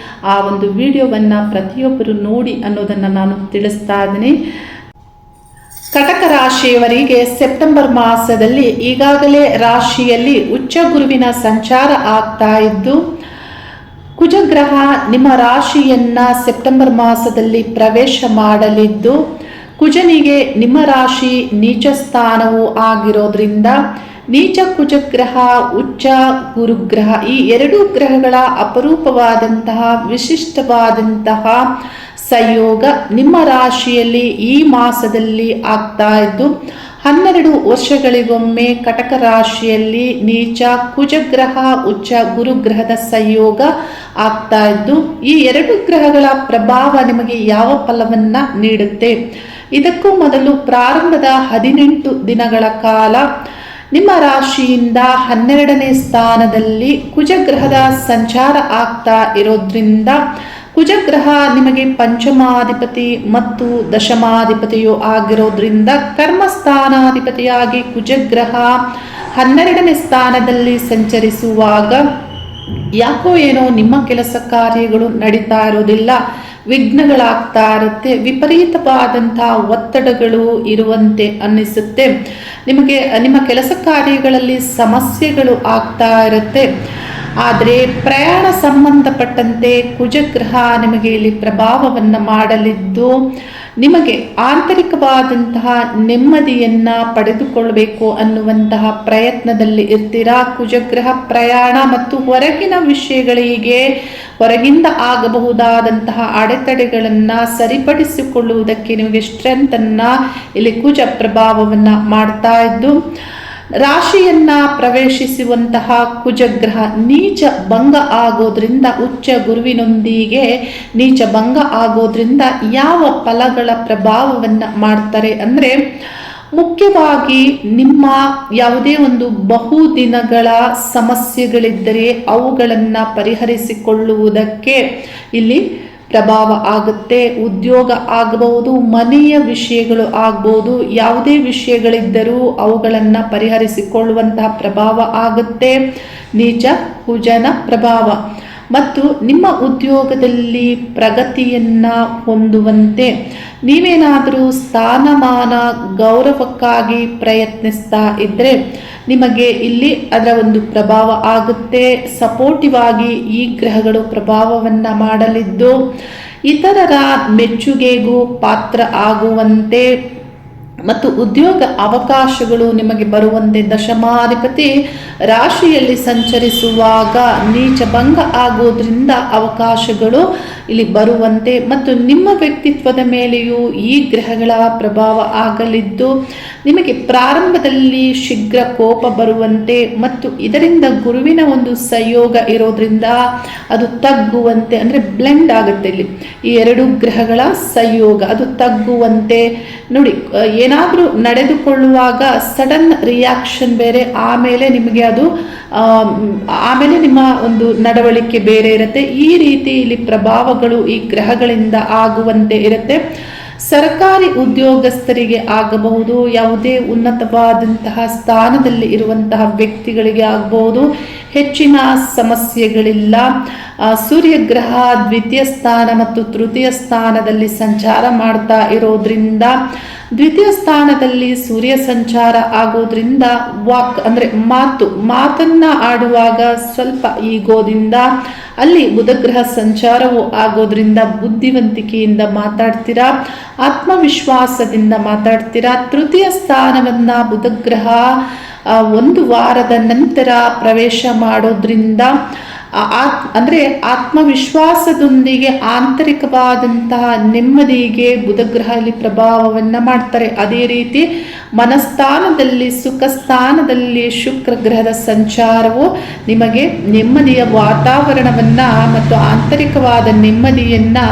ಆ ಒಂದು ವಿಡಿಯೋವನ್ನು ಪ್ರತಿಯೊಬ್ಬರು ನೋಡಿ ಅನ್ನೋದನ್ನು ನಾನು ತಿಳಿಸ್ತಾ ಇದ್ದೀನಿ. ಕಟಕ ರಾಶಿಯವರಿಗೆ ಸೆಪ್ಟೆಂಬರ್ ಮಾಸದಲ್ಲಿ ಈಗಾಗಲೇ ರಾಶಿಯಲ್ಲಿ ಉಚ್ಚ ಗುರುವಿನ ಸಂಚಾರ ಆಗ್ತಾ ಇದ್ದು, ಕುಜಗ್ರಹ ನಿಮ್ಮ ರಾಶಿಯನ್ನ ಸೆಪ್ಟೆಂಬರ್ ಮಾಸದಲ್ಲಿ ಪ್ರವೇಶ ಮಾಡಲಿದ್ದು, ಕುಜನಿಗೆ ನಿಮ್ಮ ರಾಶಿ ನೀಚ ಸ್ಥಾನವೂ ಆಗಿರೋದ್ರಿಂದ ನೀಚ ಕುಜಗ್ರಹ ಉಚ್ಚ ಗುರುಗ್ರಹ ಈ ಎರಡೂ ಗ್ರಹಗಳ ಅಪರೂಪವಾದಂತಹ ವಿಶಿಷ್ಟವಾದಂತಹ ಸಂಯೋಗ ನಿಮ್ಮ ರಾಶಿಯಲ್ಲಿ ಈ ಮಾಸದಲ್ಲಿ ಆಗ್ತಾ ಇದ್ದು, 12 ವರ್ಷಗಳಿಗೊಮ್ಮೆ ಕಟಕ ರಾಶಿಯಲ್ಲಿ ನೀಚ ಕುಜಗ್ರಹ ಉಚ್ಚ ಗುರುಗ್ರಹದ ಸಂಯೋಗ ಆಗ್ತಾ ಇದ್ದು, ಈ ಎರಡು ಗ್ರಹಗಳ ಪ್ರಭಾವ ನಿಮಗೆ ಯಾವ ಫಲವನ್ನ ನೀಡುತ್ತೆ? ಇದಕ್ಕೂ ಮೊದಲು ಪ್ರಾರಂಭದ 18 ದಿನಗಳ ಕಾಲ ನಿಮ್ಮ ರಾಶಿಯಿಂದ 12ನೇ ಸ್ಥಾನದಲ್ಲಿ ಕುಜಗ್ರಹದ ಸಂಚಾರ ಆಗ್ತಾ ಇರೋದ್ರಿಂದ, ಕುಜಗ್ರಹ ನಿಮಗೆ ಪಂಚಮಾಧಿಪತಿ ಮತ್ತು ದಶಮಾಧಿಪತಿಯು ಆಗಿರೋದ್ರಿಂದ ಕರ್ಮಸ್ಥಾನಾಧಿಪತಿಯಾಗಿ ಕುಜಗ್ರಹ 12ನೇ ಸ್ಥಾನದಲ್ಲಿ ಸಂಚರಿಸುವಾಗ ಯಾಕೋ ಏನೋ ನಿಮ್ಮ ಕೆಲಸ ಕಾರ್ಯಗಳು ನಡೀತಾ ಇರೋದಿಲ್ಲ, ವಿಘ್ನಗಳಾಗ್ತಾ ಇರುತ್ತೆ, ವಿಪರೀತವಾದಂತಹ ಒತ್ತಡಗಳು ಇರುವಂತೆ ಅನ್ನಿಸುತ್ತೆ. ನಿಮಗೆ ನಿಮ್ಮ ಕೆಲಸ ಕಾರ್ಯಗಳಲ್ಲಿ ಸಮಸ್ಯೆಗಳು ಆಗ್ತಾ ಇರುತ್ತೆ. ಆದರೆ ಪ್ರಯಾಣ ಸಂಬಂಧಪಟ್ಟಂತೆ ಕುಜಗ್ರಹ ನಿಮಗೆ ಇಲ್ಲಿ ಪ್ರಭಾವವನ್ನು ಮಾಡಲಿದ್ದು, ನಿಮಗೆ ಆಂತರಿಕವಾದಂತಹ ನೆಮ್ಮದಿಯನ್ನ ಪಡೆದುಕೊಳ್ಳಬೇಕು ಅನ್ನುವಂತಹ ಪ್ರಯತ್ನದಲ್ಲಿ ಇರ್ತೀರಾ. ಕುಜಗ್ರಹ ಪ್ರಯಾಣ ಮತ್ತು ಹೊರಗಿನ ವಿಷಯಗಳಿಗೆ ಹೊರಗಿಂದ ಆಗಬಹುದಾದಂತಹ ಅಡೆತಡೆಗಳನ್ನು ಸರಿಪಡಿಸಿಕೊಳ್ಳುವುದಕ್ಕೆ ನಿಮಗೆ ಸ್ಟ್ರೆಂತನ್ನು ಇಲ್ಲಿ ಕುಜ ಪ್ರಭಾವವನ್ನು ಮಾಡ್ತಾ ಇದ್ದು, ರಾಶಿಯನ್ನ ಪ್ರವೇಶಿಸುವಂತಹ ಕುಜಗ್ರಹ ನೀಚ ಭಂಗ ಆಗೋದ್ರಿಂದ, ಉಚ್ಚ ಗುರುವಿನೊಂದಿಗೆ ನೀಚ ಭಂಗ ಆಗೋದ್ರಿಂದ ಯಾವ ಫಲಗಳ ಪ್ರಭಾವವನ್ನು ಮಾಡ್ತಾರೆ ಅಂದರೆ, ಮುಖ್ಯವಾಗಿ ನಿಮ್ಮ ಯಾವುದೇ ಒಂದು ಬಹುದಿನಗಳ ಸಮಸ್ಯೆಗಳಿದ್ದರೆ ಅವುಗಳನ್ನು ಪರಿಹರಿಸಿಕೊಳ್ಳುವುದಕ್ಕೆ ಇಲ್ಲಿ ಪ್ರಭಾವ ಆಗುತ್ತೆ. ಉದ್ಯೋಗ ಆಗಬಹುದು, ಮನೆಯ ವಿಷಯಗಳು ಆಗಬಹುದು, ಯಾವುದೇ ವಿಷಯಗಳಿದ್ದರೂ ಅವುಗಳನ್ನು ಪರಿಹರಿಸಿಕೊಳ್ಳುವಂತಹ ಪ್ರಭಾವ ಆಗುತ್ತೆ ನೀಚ ಕುಜನ ಪ್ರಭಾವ. ಮತ್ತು ನಿಮ್ಮ ಉದ್ಯೋಗದಲ್ಲಿ ಪ್ರಗತಿಯನ್ನ ಹೊಂದುವಂತೆ ನೀವೇನಾದರೂ ಸ್ಥಾನಮಾನ ಗೌರವಕ್ಕಾಗಿ ಪ್ರಯತ್ನಿಸ್ತಾ ಇದ್ದರೆ ನಿಮಗೆ ಇಲ್ಲಿ ಅದರ ಒಂದು ಪ್ರಭಾವ ಆಗುತ್ತೆ. ಸಪೋರ್ಟಿವ್ ಆಗಿ ಈ ಗ್ರಹಗಳು ಪ್ರಭಾವವನ್ನು ಮಾಡಲಿದ್ದು, ಇತರರ ಮೆಚ್ಚುಗೆಗೂ ಪಾತ್ರ ಆಗುವಂತೆ ಮತ್ತು ಉದ್ಯೋಗ ಅವಕಾಶಗಳು ನಿಮಗೆ ಬರುವಂತೆ ದಶಮಾಧಿಪತಿ ರಾಶಿಯಲ್ಲಿ ಸಂಚರಿಸುವಾಗ ನೀಚ ಭಂಗ ಆಗೋದ್ರಿಂದ ಅವಕಾಶಗಳು ಇಲ್ಲಿ ಬರುವಂತೆ ಮತ್ತು ನಿಮ್ಮ ವ್ಯಕ್ತಿತ್ವದ ಮೇಲೆಯೂ ಈ ಗ್ರಹಗಳ ಪ್ರಭಾವ ಆಗಲಿದ್ದು, ನಿಮಗೆ ಪ್ರಾರಂಭದಲ್ಲಿ ಶೀಘ್ರ ಕೋಪ ಬರುವಂತೆ ಮತ್ತು ಇದರಿಂದ ಗುರುವಿನ ಒಂದು ಸಂಯೋಗ ಇರೋದ್ರಿಂದ ಅದು ತಗ್ಗುವಂತೆ, ಅಂದರೆ ಬ್ಲೆಂಡ್ ಆಗುತ್ತೆ. ಇಲ್ಲಿ ಈ ಎರಡು ಗ್ರಹಗಳ ಸಂಯೋಗ ಅದು ತಗ್ಗುವಂತೆ ನೋಡಿ. ಏನಾದರೂ ನಡೆದುಕೊಳ್ಳುವಾಗ ಸಡನ್ ರಿಯಾಕ್ಷನ್ ಬೇರೆ, ಆಮೇಲೆ ನಿಮಗೆ ಅದು ಆಮೇಲೆ ನಿಮ್ಮ ಒಂದು ನಡವಳಿಕೆ ಬೇರೆ ಇರುತ್ತೆ. ಈ ರೀತಿ ಇಲ್ಲಿ ಪ್ರಭಾವಗಳು ಈ ಗ್ರಹಗಳಿಂದ ಆಗುವಂತೆ ಇರುತ್ತೆ. ಸರ್ಕಾರಿ ಉದ್ಯೋಗಸ್ಥರಿಗೆ ಆಗಬಹುದು, ಯಾವುದೇ ಉನ್ನತವಾದಂತಹ ಸ್ಥಾನದಲ್ಲಿ ಇರುವಂತಹ ವ್ಯಕ್ತಿಗಳಿಗೆ ಆಗಬಹುದು, ಹೆಚ್ಚಿನ ಸಮಸ್ಯೆಗಳಿಲ್ಲ. ಸೂರ್ಯಗ್ರಹ ದ್ವಿತೀಯ ಸ್ಥಾನ ಮತ್ತು ತೃತೀಯ ಸ್ಥಾನದಲ್ಲಿ ಸಂಚಾರ ಮಾಡ್ತಾ ಇರೋದ್ರಿಂದ, ದ್ವಿತೀಯ ಸ್ಥಾನದಲ್ಲಿ ಸೂರ್ಯ ಸಂಚಾರ ಆಗೋದ್ರಿಂದ ವಾಕ್ ಅಂದರೆ ಮಾತನ್ನ ಆಡುವಾಗ ಸ್ವಲ್ಪ ಈಗೋದಿಂದ, ಅಲ್ಲಿ ಬುಧಗ್ರಹ ಸಂಚಾರವು ಆಗೋದ್ರಿಂದ ಬುದ್ಧಿವಂತಿಕೆಯಿಂದ ಮಾತಾಡ್ತೀರಾ, ಆತ್ಮವಿಶ್ವಾಸದಿಂದ ಮಾತಾಡ್ತೀರಾ. ತೃತೀಯ ಸ್ಥಾನವನ್ನ ಬುಧಗ್ರಹ 1 ವಾರದ ನಂತರ ಪ್ರವೇಶ ಮಾಡೋದ್ರಿಂದ ಅಂದರೆ ಆತ್ಮವಿಶ್ವಾಸದೊಂದಿಗೆ ಆಂತರಿಕವಾದಂತಹ ನೆಮ್ಮದಿಗೆ ಬುಧಗ್ರಹ ಇಲ್ಲಿ ಪ್ರಭಾವವನ್ನು ಮಾಡ್ತಾರೆ. ಅದೇ ರೀತಿ ಮನಸ್ಥಾನದಲ್ಲಿ ಸುಖ ಸ್ಥಾನದಲ್ಲಿ ಶುಕ್ರ ಗ್ರಹದ ಸಂಚಾರವು ನಿಮಗೆ ನೆಮ್ಮದಿಯ ವಾತಾವರಣವನ್ನು ಮತ್ತು ಆಂತರಿಕವಾದ ನೆಮ್ಮದಿಯನ್ನು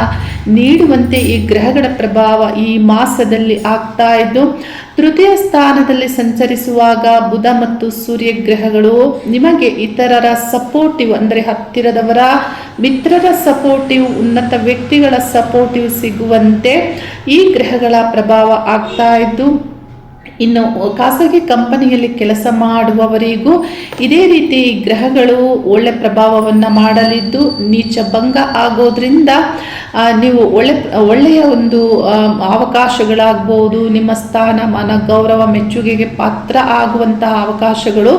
ನೀಡುವಂತೆ ಈ ಗ್ರಹಗಳ ಪ್ರಭಾವ ಈ ಮಾಸದಲ್ಲಿ ಆಗ್ತಾ ಇದ್ದು, ತೃತೀಯ ಸ್ಥಾನದಲ್ಲಿ ಸಂಚರಿಸುವಾಗ ಬುಧ ಮತ್ತು ಸೂರ್ಯ ಗ್ರಹಗಳು ನಿಮಗೆ ಇತರರ ಸಪೋರ್ಟಿವ್ ಅಂದರೆ ಹತ್ತಿರದವರ ಮಿತ್ರರ ಸಪೋರ್ಟಿವ್, ಉನ್ನತ ವ್ಯಕ್ತಿಗಳ ಸಪೋರ್ಟಿವ್ ಸಿಗುವಂತೆ ಈ ಗ್ರಹಗಳ ಪ್ರಭಾವ ಆಗ್ತಾ ಇದ್ದು, ಇನ್ನು ಖಾಸಗಿ ಕಂಪನಿಯಲ್ಲಿ ಕೆಲಸ ಮಾಡುವವರಿಗೂ ಇದೇ ರೀತಿ ಗ್ರಹಗಳು ಒಳ್ಳೆ ಪ್ರಭಾವವನ್ನು ಮಾಡಲಿದ್ದು, ನೀಚ ಭಂಗ ಆಗೋದ್ರಿಂದ ನೀವು ಒಳ್ಳೆಯ ಒಂದು ಅವಕಾಶಗಳಾಗ್ಬೋದು, ನಿಮ್ಮ ಸ್ಥಾನಮಾನ ಗೌರವ ಮೆಚ್ಚುಗೆಗೆ ಪಾತ್ರ ಆಗುವಂತಹ ಅವಕಾಶಗಳು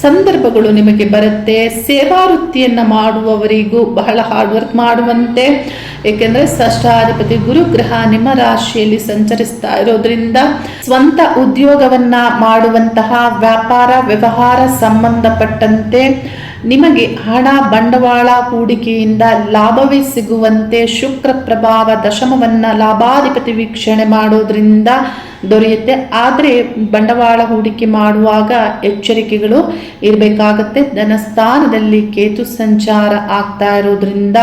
ಸಂದರ್ಭಗಳು ನಿಮಗೆ ಬರುತ್ತೆ. ಸೇವಾ ವೃತ್ತಿಯನ್ನು ಮಾಡುವವರಿಗೂ ಬಹಳ ಹಾರ್ಡ್ ವರ್ಕ್ ಮಾಡುವಂತೆ, ಏಕೆಂದರೆ ಷಷ್ಠಾಧಿಪತಿ ಗುರುಗ್ರಹ ನಿಮ್ಮ ರಾಶಿಯಲ್ಲಿ ಸಂಚರಿಸ್ತಾ ಇರೋದ್ರಿಂದ ಸ್ವಂತ ಉದ್ಯೋಗವನ್ನ ಮಾಡುವಂತಹ ವ್ಯಾಪಾರ ವ್ಯವಹಾರ ಸಂಬಂಧಪಟ್ಟಂತೆ ನಿಮಗೆ ಹಣ ಬಂಡವಾಳ ಹೂಡಿಕೆಯಿಂದ ಲಾಭವೇ ಸಿಗುವಂತೆ ಶುಕ್ರ ಪ್ರಭಾವ ದಶಮವನ್ನ ಲಾಭಾಧಿಪತಿ ವೀಕ್ಷಣೆ ಮಾಡೋದ್ರಿಂದ ದೊರೆಯುತ್ತೆ. ಆದರೆ ಬಂಡವಾಳ ಹೂಡಿಕೆ ಮಾಡುವಾಗ ಎಚ್ಚರಿಕೆಗಳು ಇರಬೇಕಾಗತ್ತೆ. ಧನಸ್ಥಾನದಲ್ಲಿ ಕೇತು ಸಂಚಾರ ಆಗ್ತಾ ಇರೋದ್ರಿಂದ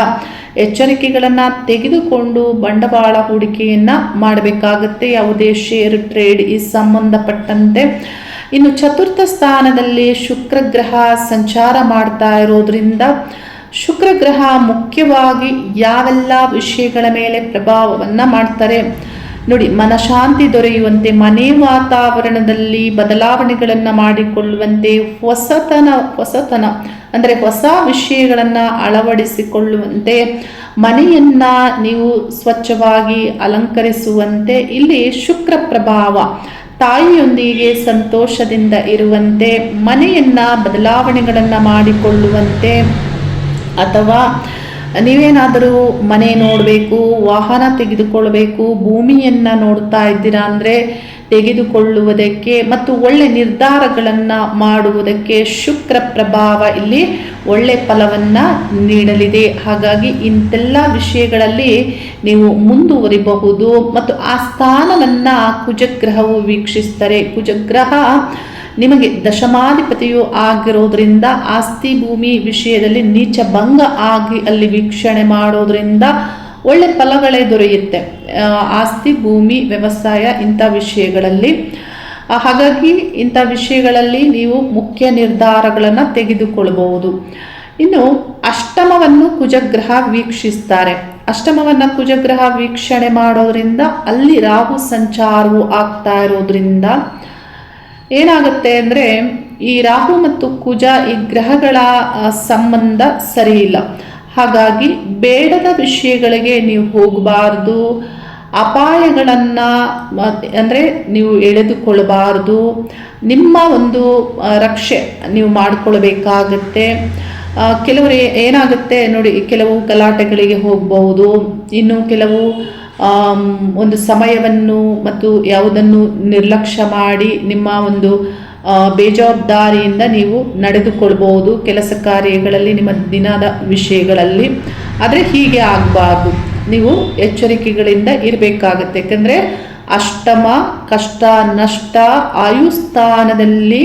ಎಚ್ಚರಿಕೆಗಳನ್ನು ತೆಗೆದುಕೊಂಡು ಬಂಡವಾಳ ಹೂಡಿಕೆಯನ್ನ ಮಾಡಬೇಕಾಗತ್ತೆ, ಯಾವುದೇ ಶೇರ್ ಟ್ರೇಡ್ ಈ ಸಂಬಂಧಪಟ್ಟಂತೆ. ಇನ್ನು ಚತುರ್ಥ ಸ್ಥಾನದಲ್ಲಿ ಶುಕ್ರ ಗ್ರಹ ಸಂಚಾರ ಮಾಡ್ತಾ ಇರೋದ್ರಿಂದ ಶುಕ್ರ ಗ್ರಹ ಮುಖ್ಯವಾಗಿ ಯಾವೆಲ್ಲ ವಿಷಯಗಳ ಮೇಲೆ ಪ್ರಭಾವವನ್ನ ಮಾಡ್ತಾರೆ ನೋಡಿ. ಮನಶಾಂತಿ ದೊರೆಯುವಂತೆ, ಮನೆ ವಾತಾವರಣದಲ್ಲಿ ಬದಲಾವಣೆಗಳನ್ನು ಮಾಡಿಕೊಳ್ಳುವಂತೆ, ಹೊಸತನ ಅಂದರೆ ಹೊಸ ವಿಷಯಗಳನ್ನು ಅಳವಡಿಸಿಕೊಳ್ಳುವಂತೆ, ಮನೆಯನ್ನ ನೀವು ಸ್ವಚ್ಛವಾಗಿ ಅಲಂಕರಿಸುವಂತೆ ಇಲ್ಲಿ ಶುಕ್ರ ಪ್ರಭಾವ. ತಾಯಿಯೊಂದಿಗೆ ಸಂತೋಷದಿಂದ ಇರುವಂತೆ, ಮನೆಯನ್ನ ಬದಲಾವಣೆಗಳನ್ನು ಮಾಡಿಕೊಳ್ಳುವಂತೆ, ಅಥವಾ ನೀವೇನಾದರೂ ಮನೆ ನೋಡಬೇಕು, ವಾಹನ ತೆಗೆದುಕೊಳ್ಳಬೇಕು, ಭೂಮಿಯನ್ನ ನೋಡ್ತಾ ಇದ್ದೀರಾ ಅಂದರೆ ತೆಗೆದುಕೊಳ್ಳುವುದಕ್ಕೆ ಮತ್ತು ಒಳ್ಳೆ ನಿರ್ಧಾರಗಳನ್ನು ಮಾಡುವುದಕ್ಕೆ ಶುಕ್ರ ಪ್ರಭಾವ ಇಲ್ಲಿ ಒಳ್ಳೆ ಫಲವನ್ನು ನೀಡಲಿದೆ. ಹಾಗಾಗಿ ಇಂತೆಲ್ಲ ವಿಷಯಗಳಲ್ಲಿ ನೀವು ಮುಂದುವರಿಬಹುದು. ಮತ್ತು ಆ ಸ್ಥಾನವನ್ನು ಕುಜಗ್ರಹವು ವೀಕ್ಷಿಸ್ತಾರೆ. ಕುಜಗ್ರಹ ನಿಮಗೆ ದಶಮಾಧಿಪತಿಯು ಆಗಿರೋದ್ರಿಂದ ಆಸ್ತಿ ಭೂಮಿ ವಿಷಯದಲ್ಲಿ ನೀಚ ಭಂಗ ಆಗಿ ಅಲ್ಲಿ ವೀಕ್ಷಣೆ ಮಾಡೋದ್ರಿಂದ ಒಳ್ಳೆ ಫಲಗಳೇ ದೊರೆಯುತ್ತೆ, ಆಸ್ತಿ ಭೂಮಿ ವ್ಯವಸಾಯ ಇಂಥ ವಿಷಯಗಳಲ್ಲಿ. ಹಾಗಾಗಿ ಇಂಥ ವಿಷಯಗಳಲ್ಲಿ ನೀವು ಮುಖ್ಯ ನಿರ್ಧಾರಗಳನ್ನು ತೆಗೆದುಕೊಳ್ಳಬಹುದು. ಇನ್ನು ಅಷ್ಟಮವನ್ನು ಕುಜಗ್ರಹ ವೀಕ್ಷಿಸ್ತಾರೆ. ಅಷ್ಟಮವನ್ನು ಕುಜಗ್ರಹ ವೀಕ್ಷಣೆ ಮಾಡೋದ್ರಿಂದ ಅಲ್ಲಿ ರಾಹು ಸಂಚಾರವು ಆಗ್ತಾ ಇರೋದ್ರಿಂದ ಏನಾಗುತ್ತೆ ಅಂದರೆ ಈ ರಾಹು ಮತ್ತು ಕುಜ ಈ ಗ್ರಹಗಳ ಸಂಬಂಧ ಸರಿಯಿಲ್ಲ. ಹಾಗಾಗಿ ಬೇಡದ ವಿಷಯಗಳಿಗೆ ನೀವು ಹೋಗಬಾರ್ದು, ಅಪಾಯಗಳನ್ನು ಅಂದರೆ ನೀವು ಎಳೆದುಕೊಳ್ಳಬಾರ್ದು, ನಿಮ್ಮ ಒಂದು ರಕ್ಷೆ ನೀವು ಮಾಡಿಕೊಳ್ಬೇಕಾಗತ್ತೆ. ಕೆಲವರು ಏನಾಗುತ್ತೆ ನೋಡಿ, ಕೆಲವು ಗಲಾಟೆಗಳಿಗೆ ಹೋಗಬಹುದು, ಇನ್ನು ಕೆಲವು ಒಂದು ಸಮಯವನ್ನು ಮತ್ತು ಯಾವುದನ್ನು ನಿರ್ಲಕ್ಷ್ಯ ಮಾಡಿ ನಿಮ್ಮ ಒಂದು ಬೇಜವಾಬ್ದಾರಿಯಿಂದ ನೀವು ನಡೆದುಕೊಳ್ಬಹುದು ಕೆಲಸ ಕಾರ್ಯಗಳಲ್ಲಿ, ನಿಮ್ಮ ದಿನದ ವಿಷಯಗಳಲ್ಲಿ. ಆದರೆ ಹೀಗೆ ಆಗಬಾರ್ದು, ನೀವು ಎಚ್ಚರಿಕೆಗಳಿಂದ ಇರಬೇಕಾಗತ್ತೆ. ಯಾಕಂದರೆ ಅಷ್ಟಮ ಕಷ್ಟ ನಷ್ಟ ಆಯುಸ್ಥಾನದಲ್ಲಿ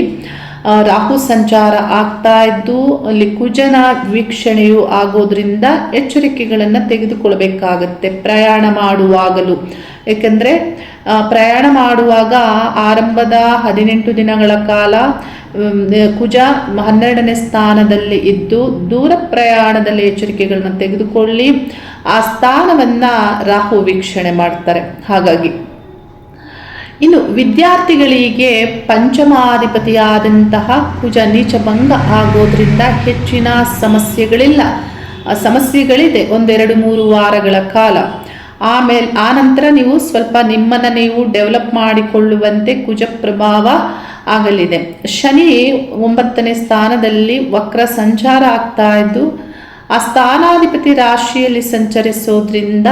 ರಾಹು ಸಂಚಾರ ಆಗ್ತಾ ಇದ್ದು ಅಲ್ಲಿ ಕುಜನ ವೀಕ್ಷಣೆಯು ಆಗೋದ್ರಿಂದ ಎಚ್ಚರಿಕೆಗಳನ್ನು ತೆಗೆದುಕೊಳ್ಬೇಕಾಗತ್ತೆ ಪ್ರಯಾಣ ಮಾಡುವಾಗಲೂ. ಏಕೆಂದರೆ ಪ್ರಯಾಣ ಮಾಡುವಾಗ ಆರಂಭದ 18 ದಿನಗಳ ಕಾಲ ಕುಜ 12ನೇ ಸ್ಥಾನದಲ್ಲಿ ಇದ್ದು ದೂರ ಪ್ರಯಾಣದಲ್ಲಿ ಎಚ್ಚರಿಕೆಗಳನ್ನು ತೆಗೆದುಕೊಳ್ಳಿ. ಆ ಸ್ಥಾನವನ್ನು ರಾಹು ವೀಕ್ಷಣೆ ಮಾಡ್ತಾರೆ. ಹಾಗಾಗಿ ಇನ್ನು ವಿದ್ಯಾರ್ಥಿಗಳಿಗೆ ಪಂಚಮಾಧಿಪತಿಯಾದಂತಹ ಕುಜ ನೀಚಭಂಗ ಆಗೋದ್ರಿಂದ ಹೆಚ್ಚಿನ ಸಮಸ್ಯೆಗಳಿದೆ 1-2-3 ವಾರಗಳ ಕಾಲ. ಆನಂತರ ನೀವು ಸ್ವಲ್ಪ ನಿಮ್ಮನ್ನು ನೀವು ಡೆವಲಪ್ ಮಾಡಿಕೊಳ್ಳುವಂತೆ ಕುಜ ಪ್ರಭಾವ ಆಗಲಿದೆ. ಶನಿ 9ನೇ ಸ್ಥಾನದಲ್ಲಿ ವಕ್ರ ಸಂಚಾರ ಆಗ್ತಾ ಇದ್ದು ಆ ಸ್ಥಾನಾಧಿಪತಿ ರಾಶಿಯಲ್ಲಿ ಸಂಚರಿಸೋದ್ರಿಂದ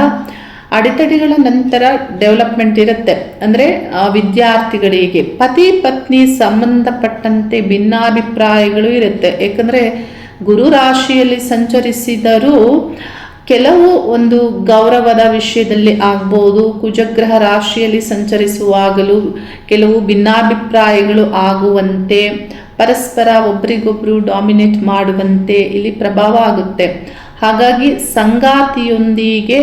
ಅಡೆತಡೆಗಳ ನಂತರ ಡೆವಲಪ್ಮೆಂಟ್ ಇರುತ್ತೆ. ಅಂದರೆ ವಿದ್ಯಾರ್ಥಿಗಳಿಗೆ ಪತಿ ಪತ್ನಿ ಸಂಬಂಧಪಟ್ಟಂತೆ ಭಿನ್ನಾಭಿಪ್ರಾಯಗಳು ಇರುತ್ತೆ. ಏಕೆಂದರೆ ಗುರು ರಾಶಿಯಲ್ಲಿ ಸಂಚರಿಸಿದರೂ ಕೆಲವು ಒಂದು ಗೌರವದ ವಿಷಯದಲ್ಲಿ ಆಗ್ಬೋದು, ಕುಜಗ್ರಹ ರಾಶಿಯಲ್ಲಿ ಸಂಚರಿಸುವಾಗಲೂ ಕೆಲವು ಭಿನ್ನಾಭಿಪ್ರಾಯಗಳು ಆಗುವಂತೆ, ಪರಸ್ಪರ ಒಬ್ರಿಗೊಬ್ರು ಡಾಮಿನೇಟ್ ಮಾಡುವಂತೆ ಇಲ್ಲಿ ಪ್ರಭಾವ ಆಗುತ್ತೆ. ಹಾಗಾಗಿ ಸಂಗಾತಿಯೊಂದಿಗೆ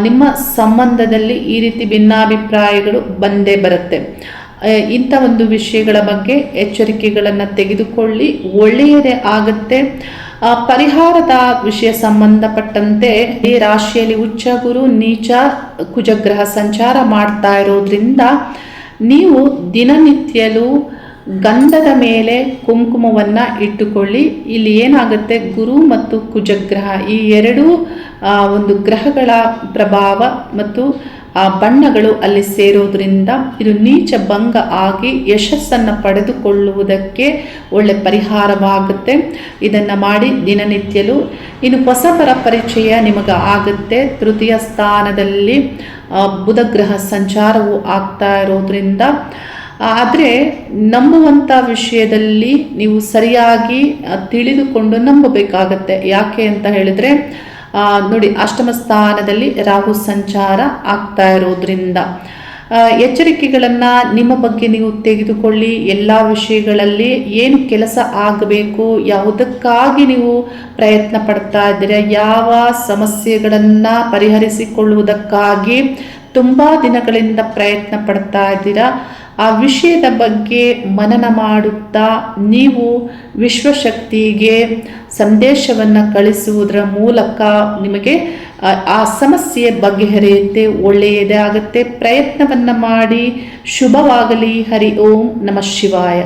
ನಿಮ್ಮ ಸಂಬಂಧದಲ್ಲಿ ಈ ರೀತಿ ಭಿನ್ನಾಭಿಪ್ರಾಯಗಳು ಬಂದೇ ಬರುತ್ತೆ. ಇಂಥ ಒಂದು ವಿಷಯಗಳ ಬಗ್ಗೆ ಎಚ್ಚರಿಕೆಗಳನ್ನು ತೆಗೆದುಕೊಳ್ಳಿ, ಒಳ್ಳೆಯದೇ ಆಗುತ್ತೆ. ಪರಿಹಾರದ ವಿಷಯ ಸಂಬಂಧಪಟ್ಟಂತೆ ಈ ರಾಶಿಯಲ್ಲಿ ಉಚ್ಚ ಗುರು ನೀಚ ಕುಜಗ್ರಹ ಸಂಚಾರ ಮಾಡ್ತಾ ಇರೋದ್ರಿಂದ ನೀವು ದಿನನಿತ್ಯಲೂ ಗಂಧದ ಮೇಲೆ ಕುಂಕುಮವನ್ನು ಇಟ್ಟುಕೊಳ್ಳಿ. ಇಲ್ಲಿ ಏನಾಗುತ್ತೆ, ಗುರು ಮತ್ತು ಕುಜಗ್ರಹ ಈ ಎರಡೂ ಒಂದು ಗ್ರಹಗಳ ಪ್ರಭಾವ ಮತ್ತು ಬಣ್ಣಗಳು ಅಲ್ಲಿ ಸೇರೋದ್ರಿಂದ ಇದು ನೀಚ ಭಂಗ ಆಗಿ ಯಶಸ್ಸನ್ನು ಪಡೆದುಕೊಳ್ಳುವುದಕ್ಕೆ ಒಳ್ಳೆ ಪರಿಹಾರವಾಗುತ್ತೆ. ಇದನ್ನು ಮಾಡಿ ದಿನನಿತ್ಯಲು. ಇನ್ನು ಹೊಸಬರ ಪರಿಚಯ ನಿಮಗೆ ಆಗುತ್ತೆ. ತೃತೀಯ ಸ್ಥಾನದಲ್ಲಿ ಬುಧ ಗ್ರಹ ಸಂಚಾರವು ಆಗ್ತಾ ಇರೋದ್ರಿಂದ, ಆದರೆ ನಂಬುವಂಥ ವಿಷಯದಲ್ಲಿ ನೀವು ಸರಿಯಾಗಿ ತಿಳಿದುಕೊಂಡು ನಂಬಬೇಕಾಗತ್ತೆ. ಯಾಕೆ ಅಂತ ಹೇಳಿದರೆ ನೋಡಿ, ಅಷ್ಟಮ ಸ್ಥಾನದಲ್ಲಿ ರಾಹು ಸಂಚಾರ ಆಗ್ತಾ ಇರೋದ್ರಿಂದ ಎಚ್ಚರಿಕೆಗಳನ್ನು ನಿಮ್ಮ ಬಗ್ಗೆ ನೀವು ತೆಗೆದುಕೊಳ್ಳಿ. ಎಲ್ಲ ವಿಷಯಗಳಲ್ಲಿ ಏನು ಕೆಲಸ ಆಗಬೇಕು, ಯಾವುದಕ್ಕಾಗಿ ನೀವು ಪ್ರಯತ್ನ ಪಡ್ತಾ ಇದ್ದೀರಾ, ಯಾವ ಸಮಸ್ಯೆಗಳನ್ನು ಪರಿಹರಿಸಿಕೊಳ್ಳುವುದಕ್ಕಾಗಿ ತುಂಬ ದಿನಗಳಿಂದ ಪ್ರಯತ್ನ ಪಡ್ತಾ ಇದ್ದೀರಾ, ಆ ವಿಷಯದ ಬಗ್ಗೆ ಮನನ ಮಾಡುತ್ತಾ ನೀವು ವಿಶ್ವಶಕ್ತಿಗೆ ಸಂದೇಶವನ್ನು ಕಳಿಸುವುದರ ಮೂಲಕ ನಿಮಗೆ ಆ ಸಮಸ್ಯೆ ಬಗೆಹರಿಯುತ್ತೆ, ಒಳ್ಳೆಯದೇ ಆಗುತ್ತೆ. ಪ್ರಯತ್ನವನ್ನು ಮಾಡಿ. ಶುಭವಾಗಲಿ. ಹರಿ ಓಂ ನಮಃ ಶಿವಾಯ.